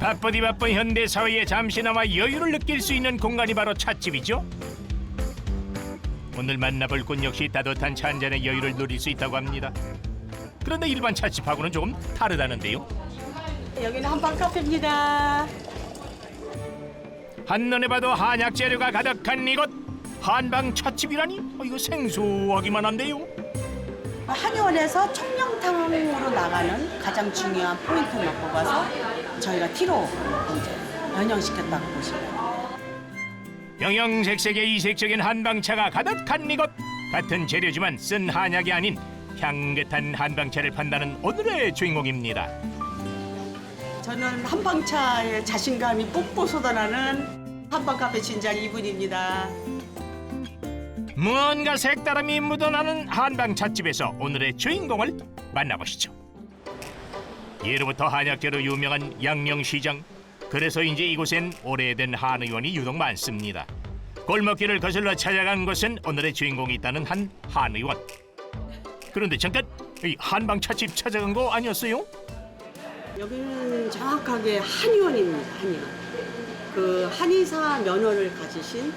바쁘디 바쁜 현대 사회에 잠시나마 여유를 느낄 수 있는 공간이 바로 찻집이죠. 오늘 만나볼 곳 역시 따뜻한 차 한 잔의 여유를 누릴 수 있다고 합니다. 그런데 일반 찻집하고는 조금 다르다는데요. 여기는 한방 카페입니다. 한눈에 봐도 한약 재료가 가득한 이곳 한방 찻집이라니 이거 생소하기만 한데요. 한의원에서 청량탕으로 나가는 가장 중요한 포인트만 뽑아서 저희가 티로 이제 변형시켰다고 보시면 돼요. 영영색색의 이색적인 한방차가 가득한 이곳. 같은 재료지만 쓴 한약이 아닌 향긋한 한방차를 판다는 오늘의 주인공입니다. 저는 한방차에 자신감이 뿜뿜 쏟아나는 한방 카페 진장 이분입니다. 무언가 색다름이 묻어나는 한방 찻집에서 오늘의 주인공을 만나보시죠. 예로부터 한약재로 유명한 양령시장. 그래서인지 이곳엔 오래된 한의원이 유독 많습니다. 골목길을 거슬러 찾아간 곳은 오늘의 주인공이 있다는 한 한의원. 그런데 잠깐 이 한방 찻집 찾아간 거 아니었어요? 여기는 정확하게 한의원입니다. 한의원. 그 한의사 면허를 가지신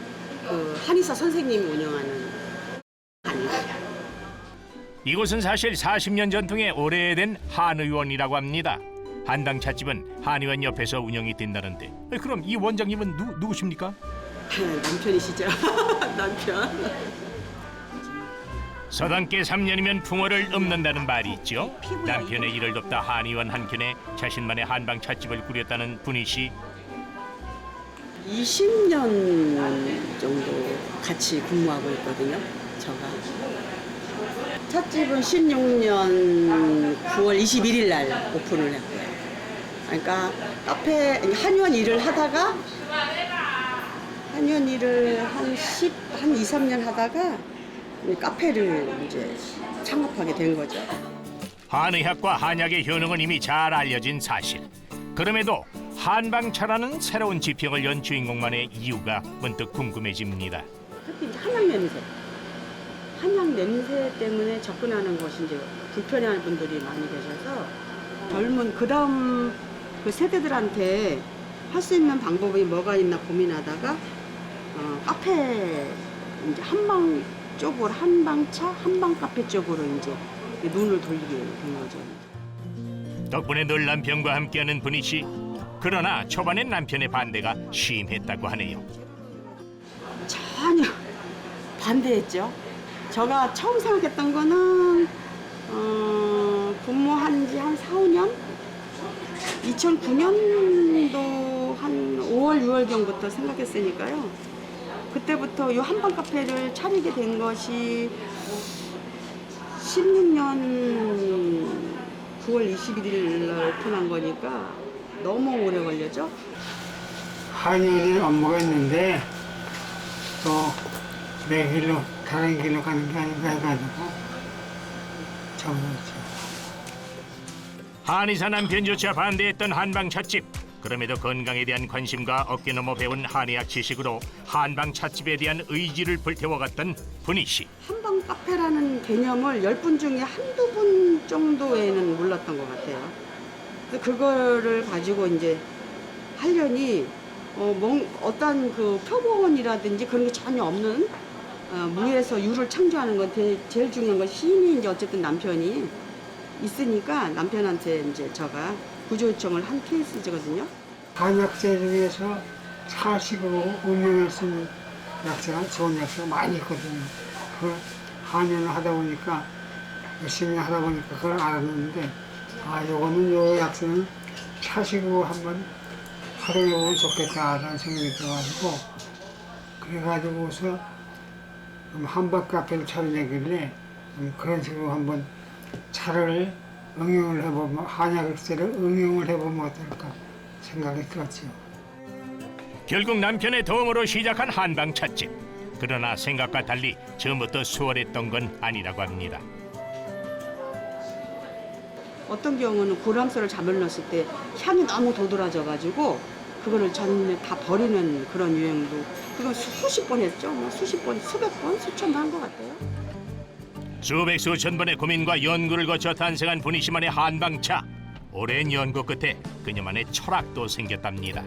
그 한의사 선생님이 운영하는 한의원. 이곳은 사실 40년 전통의 오래된 한의원이라고 합니다. 한방 찻집은 한의원 옆에서 운영이 된다는데 그럼 이 원장님은 누구십니까? 남편이시죠? 남편. 서당계 3년이면 붕어를 읊는다는 말이 있죠. 남편의 일을 돕다 한의원 한켠에 자신만의 한방 찻집을 꾸렸다는 분희 씨. 20년 정도 같이 근무하고 있거든요. 저가. 찻집은 16년 9월 21일 날 오픈을 했고요. 그러니까 카페 한의원 일을 하다가 한의원 일을 한 2, 3년 하다가 카페를 이제 창업하게 된 거죠. 한의학과 한약의 효능은 이미 잘 알려진 사실. 그럼에도 한방차라는 새로운 지평을 연 주인공만의 이유가 문득 궁금해집니다. 특히 이제 한약 냄새. 한약 냄새 때문에 접근하는 것이 이제 불편해하는 분들이 많이 계셔서 젊은 그다음 그 세대들한테 할 수 있는 방법이 뭐가 있나 고민하다가 카페 이제 한방 쪽으로 한방차, 한방 카페 쪽으로 이제 눈을 돌리게 된 거죠. 덕분에 늘 남편과 함께하는 분희 씨. 그러나 초반엔 남편의 반대가 심했다고 하네요. 전혀 반대했죠. 제가 처음 생각했던 거는 근무한 지 한 4, 5년? 2009년도 한 5월, 6월경부터 생각했으니까요. 그때부터 이 한방 카페를 차리게 된 것이 16년 9월 21일 날 오픈한 거니까 너무 오래 걸렸죠. 한의원에 업무가 있는데 또 내 길로 다른 길로 가는 게 아닌가 해가지고 접었죠. 한의사 남편조차 반대했던 한방 찻집. 그럼에도 건강에 대한 관심과 어깨 넘어 배운 한의학 지식으로 한방 찻집에 대한 의지를 불태워갔던 분희 씨. 한방 카페라는 개념을 10분 중에 한두 분 정도 외에는 몰랐던 것 같아요. 그래서 그거를 가지고 이제 하려니 어떤 그 표본이라든지 그런 게 전혀 없는 무에서 유를 창조하는 건 제일 중요한 건 힘이 이제 어쨌든 남편이 있으니까 남편한테 이제 제가 구조 요청을 한 케이스거든요. 한약재 중에서 사식으로 운영할 수 있는 약재가 좋은 약재가 많이 있거든요. 그걸 한의원을 하다 보니까 열심히 하다 보니까 그걸 알았는데 요거는 요 약재는 차식으로 한번 활용해보면 좋겠다라는 생각이 들어가지고 그래가지고서 한방 카페를 차리려길래 그런 식으로 한번 차를 응용을 해보면 한약재를 응용을 해보면 어떨까 생각이 들었죠. 결국 남편의 도움으로 시작한 한방 찻집. 그러나 생각과 달리 처음부터 수월했던 건 아니라고 합니다. 어떤 경우는 고람수를 잘못 넣었을 때 향이 너무 도드라져가지고 그거를 전부 다 버리는 그런 유행도 그거 수십 번 했죠. 뭐 수십 번, 수백 번, 수천 번 한 것 같아요. 수백 수천 번의 고민과 연구를 거쳐 탄생한 분희 씨만의 한방차. 오랜 연구 끝에 그녀만의 철학도 생겼답니다.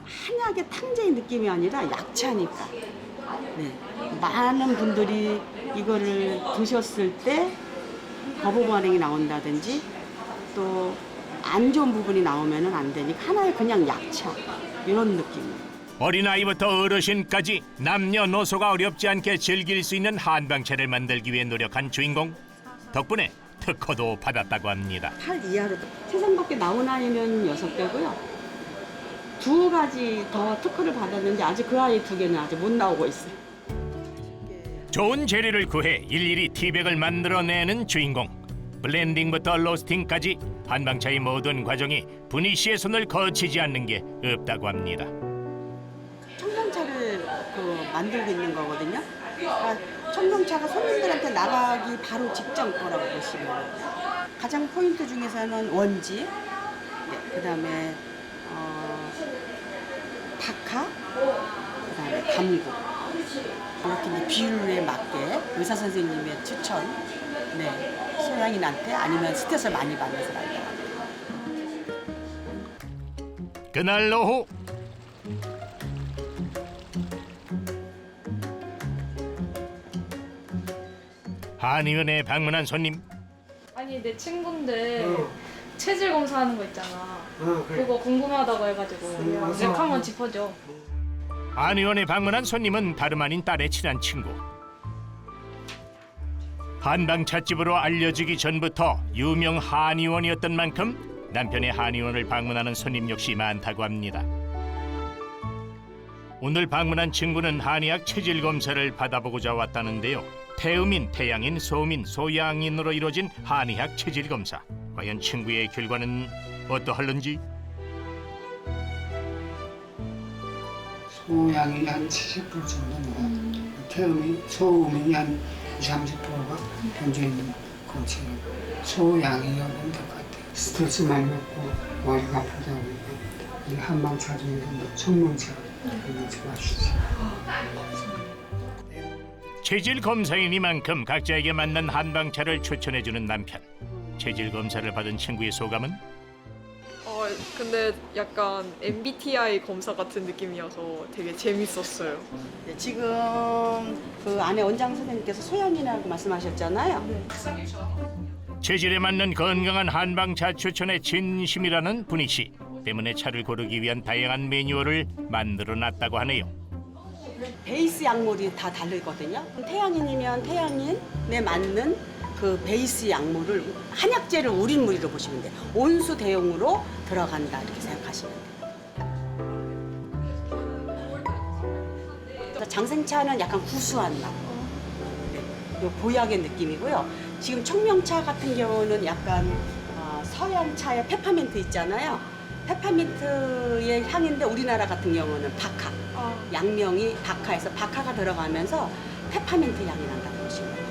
한약의 탕제의 느낌이 아니라 약차니까. 네. 많은 분들이 이거를 드셨을 때 거부 반응이 나온다든지 또 안 좋은 부분이 나오면은 안 되니까 하나의 그냥 약차 이런 느낌. 어린아이부터 어르신까지 남녀노소가 어렵지 않게 즐길 수 있는 한방차를 만들기 위해 노력한 주인공. 덕분에 특허도 받았다고 합니다. 8 이하로 세상 밖에 나온 아이는 6개고요. 2가지 더 특허를 받았는데 아직 그 아이 2개는 아직 못 나오고 있어요. 좋은 재료를 구해 일일이 티백을 만들어내는 주인공. 블렌딩부터 로스팅까지 한방차의 모든 과정이 분희 씨의 손을 거치지 않는 게 없다고 합니다. 청명차를 만들고 있는 거거든요. 그러니까 청명차가 손님들한테 나가기 바로 직전 거라고 보시면 돼요. 가장 포인트 중에서는 원지, 네, 그다음에 박하, 그다음에 감국. 이렇게 이제 비율에 맞게 의사 선생님의 추천, 네, 소양인한테 아니면 스트레스를 많이 받는 사람들. 그날 오후 한의원에 방문한 손님. 아니 내 친구인데 체질 검사하는 거 있잖아. 그래. 그거 궁금하다고 해가지고 와서. 렉 한번 짚어줘. 한의원에 방문한 손님은 다름 아닌 딸의 친한 친구. 한방찻집으로 알려지기 전부터 유명 한의원이었던 만큼 남편의 한의원을 방문하는 손님 역시 많다고 합니다. 오늘 방문한 친구는 한의학 체질 검사를 받아보고자 왔다는데요. 태음인, 태양인, 소음인, 소양인으로 이루어진 한의학 체질 검사. 과연 친구의 결과는 어떠할런지? 소양이 한 70% 정도는 태음이, 소음이 한 20, 30%가 현재 있는 거지. 소양이어야 될 것 같아요. 스트레스 많이 받고 머리가 아프다 보니까 이 한방차 중에서 청명차 이런 거 마시지. 체질 검사이니만큼 각자에게 맞는 한방차를 추천해주는 남편. 체질 검사를 받은 친구의 소감은? 근데 약간 MBTI 검사 같은 느낌이어서 되게 재밌었어요. 네, 지금 그 안에 원장 선생님께서 소양이라고 말씀하셨잖아요. 체질에 맞는 건강한 한방차 추천에 진심이라는 분희 씨. 때문에 차를 고르기 위한 다양한 매뉴얼을 만들어놨다고 하네요. 베이스 약물이 다 다르거든요. 태양인이면 태양인에 맞는 그 베이스 약물을 한약재를 우린 무리로 보시면 돼요. 온수 대용으로 들어간다 이렇게 생각하시면 돼요. 장생차는 약간 구수한 맛, 네, 요 보약의 느낌이고요. 지금 청명차 같은 경우는 약간 서양차의 페퍼민트 있잖아요. 페퍼민트의 향인데 우리나라 같은 경우는 박하, 양명이 박하에서 박하가 들어가면서 페퍼민트 향이 난다고 보시면 돼요.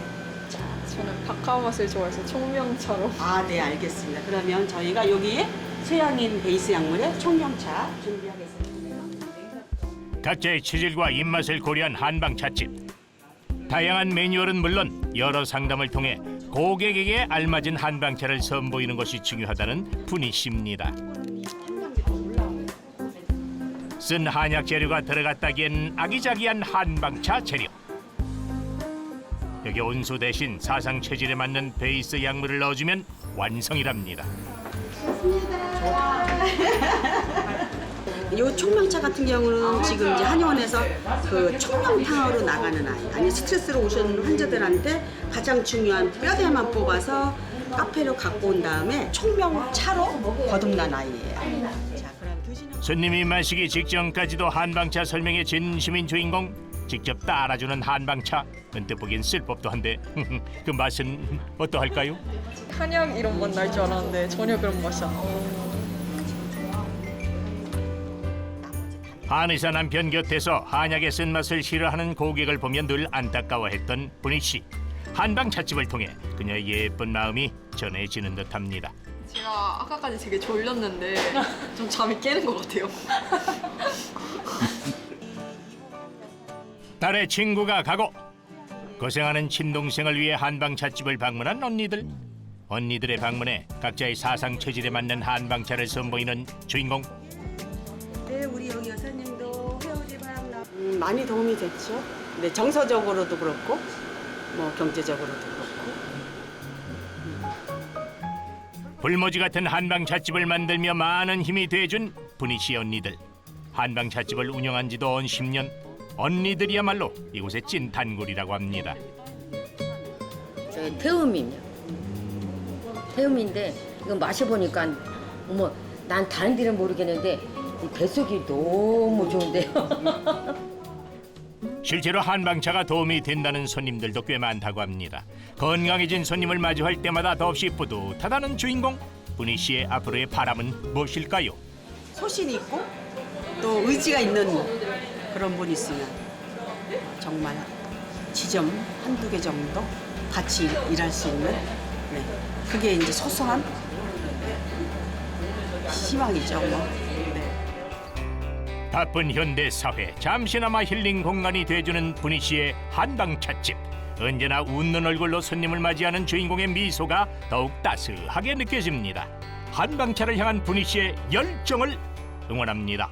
자, 저는 박하 맛을 좋아해서 청명차로. 네, 알겠습니다. 그러면 저희가 여기 소양인 베이스 약물에 청명차 준비하겠습니다. 각자의 체질과 입맛을 고려한 한방찻집. 다양한 매뉴얼은 물론 여러 상담을 통해 고객에게 알맞은 한방차를 선보이는 것이 중요하다는 분희 씨입니다. 쓴 한약 재료가 들어갔다기엔 아기자기한 한방차 재료. 여기 온수 대신 사상 체질에 맞는 베이스 약물을 넣어주면 완성이랍니다. 이 청명차 같은 경우는 지금 이제 한의원에서 그 청명탕으로 나가는 아이, 아니 스트레스로 오신 환자들한테 가장 중요한 뼈대만 뽑아서 카페로 갖고 온 다음에 청명차로 거듭난 아이예요. 자, 그럼 드시는 손님이 마시기 직전까지도 한방차 설명에 진심인 주인공. 직접 따라주는 한방차. 언뜻 보기엔 쓸 법도 한데 그 맛은 어떠할까요? 한약 이런 맛 날 줄 알았는데 전혀 그런 맛이 안 나요. 한의사 남편 곁에서 한약의 쓴맛을 싫어하는 고객을 보면 늘 안타까워했던 분희 씨. 한방찻집을 통해 그녀의 예쁜 마음이 전해지는 듯합니다. 제가 아까까지 되게 졸렸는데 좀 잠이 깨는 것 같아요. 딸의 친구가 가고 고생하는 친동생을 위해 한방찻집을 방문한 언니들. 언니들의 방문에 각자의 사상 체질에 맞는 한방차를 선보이는 주인공. 네, 우리 여기 여사님도 회오리 바람 많이 도움이 됐죠. 네, 정서적으로도 그렇고, 뭐 경제적으로도 그렇고. 불모지 같은 한방찻집을 만들며 많은 힘이 돼준 분희 씨 언니들. 한방찻집을 운영한 지도 언 10년. 언니들이야말로 이곳의 찐 단골이라고 합니다. 저 태음이요. 태음인데 이거 마셔보니까 어머 난 다른 데는 모르겠는데 이 뱃속이 너무 좋은데요. 실제로 한방차가 도움이 된다는 손님들도 꽤 많다고 합니다. 건강해진 손님을 마주할 때마다 더없이 뿌듯하다는 주인공. 분희 씨의 앞으로의 바람은 무엇일까요? 소신 있고 또 의지가 있는 그런 분 있으면 정말 지점 한두 개 정도 같이 일할 수 있는 그게 이제 소소한 희망이죠. 뭐. 네. 바쁜 현대 사회 잠시나마 힐링 공간이 돼주는 분희 씨의 한방찻집. 언제나 웃는 얼굴로 손님을 맞이하는 주인공의 미소가 더욱 따스하게 느껴집니다. 한방차를 향한 분희 씨의 열정을 응원합니다.